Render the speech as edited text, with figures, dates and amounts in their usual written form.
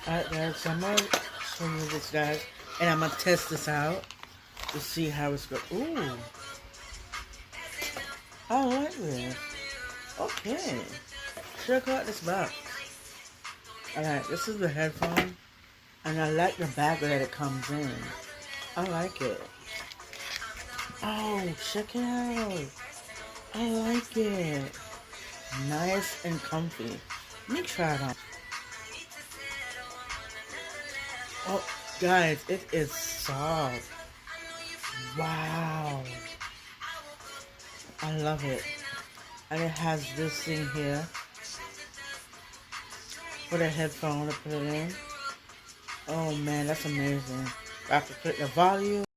Alright guys, so I'm gonna show you this guys, and I'm gonna test this out to see how it's going. Ooh, I like this. Okay, check out this box. Alright, this is the headphone, and I like the bag that it comes in. I like it. Oh, check it out. I like it. Nice and comfy. Let me try it on. Oh, guys, it is soft. Wow. I love it. And it has this thing here for the headphone to put it in. Oh man, that's amazing. I have to put the volume.